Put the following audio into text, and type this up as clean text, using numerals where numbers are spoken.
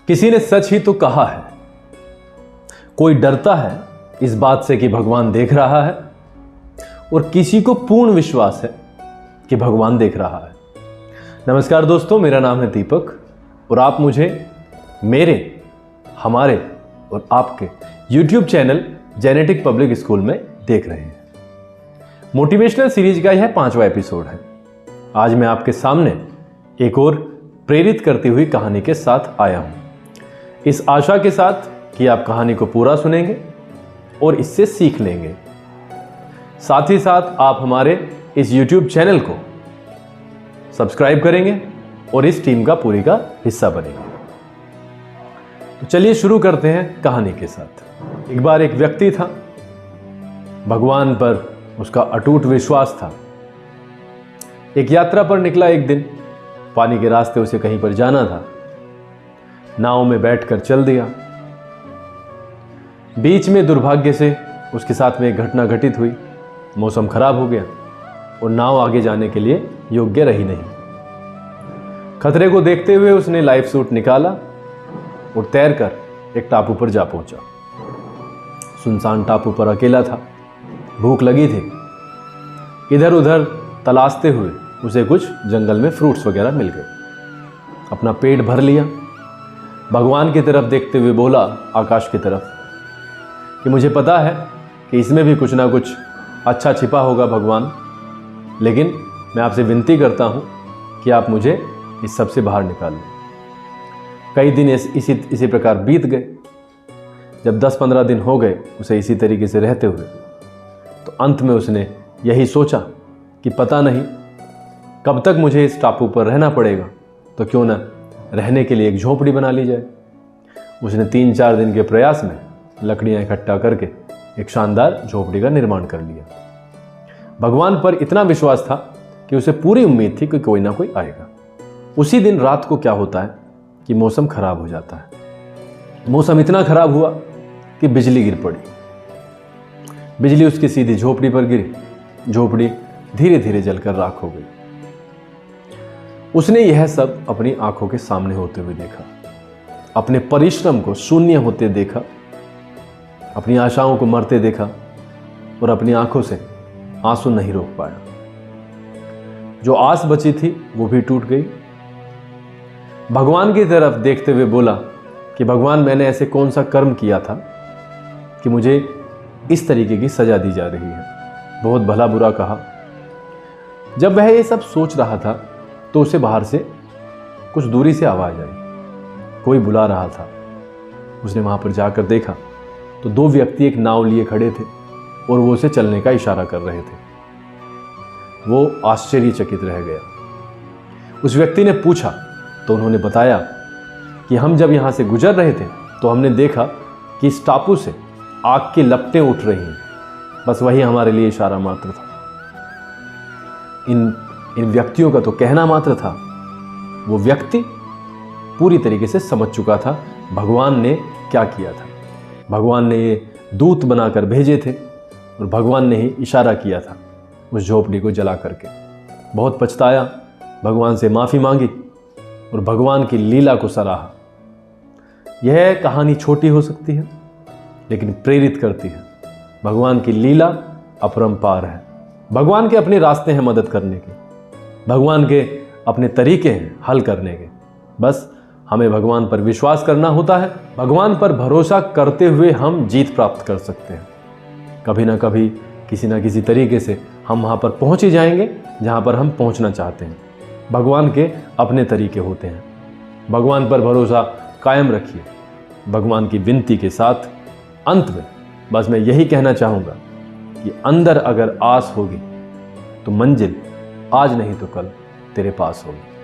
किसी ने सच ही तो कहा है, कोई डरता है इस बात से कि भगवान देख रहा है, और किसी को पूर्ण विश्वास है कि भगवान देख रहा है। नमस्कार दोस्तों, मेरा नाम है दीपक और आप मुझे मेरे, हमारे और आपके YouTube channel genetic public school में देख रहे हैं। मोटिवेशनल सीरीज का यह 5वां एपिसोड है। आज मैं आपके सामने एक और प्रेरित करती हुई कहानी के साथ आया हूं, इस आशा के साथ कि आप कहानी को पूरा सुनेंगे और इससे सीख लेंगे। साथ ही साथ आप हमारे इस YouTube चैनल को सब्सक्राइब करेंगे और इस टीम का पूरी का हिस्सा बनेंगे। तो चलिए शुरू करते हैं कहानी के साथ। एक बार एक व्यक्ति था, भगवान पर उसका अटूट विश्वास था। एक यात्रा पर निकला। एक दिन पानी के रास्ते उसे कहीं पर जाना था। नाव में बैठकर चल दिया। बीच में दुर्भाग्य से उसके साथ में एक घटना घटित हुई। मौसम खराब हो गया और नाव आगे जाने के लिए योग्य रही नहीं। खतरे को देखते हुए उसने लाइफ सूट निकाला और तैरकर एक टापू पर जा पहुंचा। सुनसान टापू पर अकेला था, भूख लगी थी। इधर उधर तलाशते हुए उसे कुछ जंगल में फ्रूट्स वगैरह मिल गए। अपना पेट भर लिया। भगवान की तरफ देखते हुए बोला, आकाश की तरफ, कि मुझे पता है कि इसमें भी कुछ ना कुछ अच्छा छिपा होगा भगवान, लेकिन मैं आपसे विनती करता हूँ कि आप मुझे इस सब से बाहर निकाल लें। कई दिन इसी प्रकार बीत गए। जब 10-15 दिन हो गए उसे इसी तरीके से रहते हुए, तो अंत में उसने यही सोचा कि पता नहीं कब तक मुझे इस टापू पर रहना पड़ेगा, तो क्यों ना रहने के लिए एक झोपड़ी बना ली जाए। उसने 3-4 दिन के प्रयास में लकड़ियां इकट्ठा करके एक शानदार झोपड़ी का निर्माण कर लिया। भगवान पर इतना विश्वास था कि उसे पूरी उम्मीद थी कि कोई ना कोई आएगा। उसी दिन रात को क्या होता है कि मौसम खराब हो जाता है। मौसम इतना खराब हुआ कि बिजली गिर पड़ी। बिजली उसकी सीधी झोपड़ी पर गिरी। झोपड़ी धीरे धीरे जलकर राख हो गई। उसने यह सब अपनी आंखों के सामने होते हुए देखा। अपने परिश्रम को शून्य होते देखा, अपनी आशाओं को मरते देखा और अपनी आंखों से आंसू नहीं रोक पाया। जो आस बची थी वो भी टूट गई। भगवान की तरफ देखते हुए बोला कि भगवान, मैंने ऐसे कौन सा कर्म किया था कि मुझे इस तरीके की सजा दी जा रही है। बहुत भला बुरा कहा। जब वह ये सब सोच रहा था तो उसे बाहर से कुछ दूरी से आवाज आई। कोई बुला रहा था। उसने वहां पर जाकर देखा तो 2 व्यक्ति एक नाव लिए खड़े थे और वो उसे चलने का इशारा कर रहे थे। वो आश्चर्यचकित रह गया। उस व्यक्ति ने पूछा तो उन्होंने बताया कि हम जब यहां से गुजर रहे थे तो हमने देखा कि इस टापू से आग की लपटें उठ रही हैं। बस वही हमारे लिए इशारा मात्र था। इन व्यक्तियों का तो कहना मात्र था। वो व्यक्ति पूरी तरीके से समझ चुका था भगवान ने क्या किया था। भगवान ने ये दूत बनाकर भेजे थे और भगवान ने ही इशारा किया था उस झोपड़ी को जला करके। बहुत पछताया, भगवान से माफ़ी मांगी और भगवान की लीला को सराहा। यह कहानी छोटी हो सकती है लेकिन प्रेरित करती है। भगवान की लीला अपरंपार है। भगवान के अपने रास्ते हैं मदद करने के। भगवान के अपने तरीके हैं हल करने के। बस हमें भगवान पर विश्वास करना होता है। भगवान पर भरोसा करते हुए हम जीत प्राप्त कर सकते हैं। कभी ना कभी किसी ना किसी तरीके से हम वहाँ पर पहुँच ही जाएंगे जहाँ पर हम पहुँचना चाहते हैं। भगवान के अपने तरीके होते हैं। भगवान पर भरोसा कायम रखिए। भगवान की विनती के साथ अंत में बस मैं यही कहना चाहूँगा कि अंदर अगर आस होगी तो मंजिल आज नहीं तो कल तेरे पास होगी।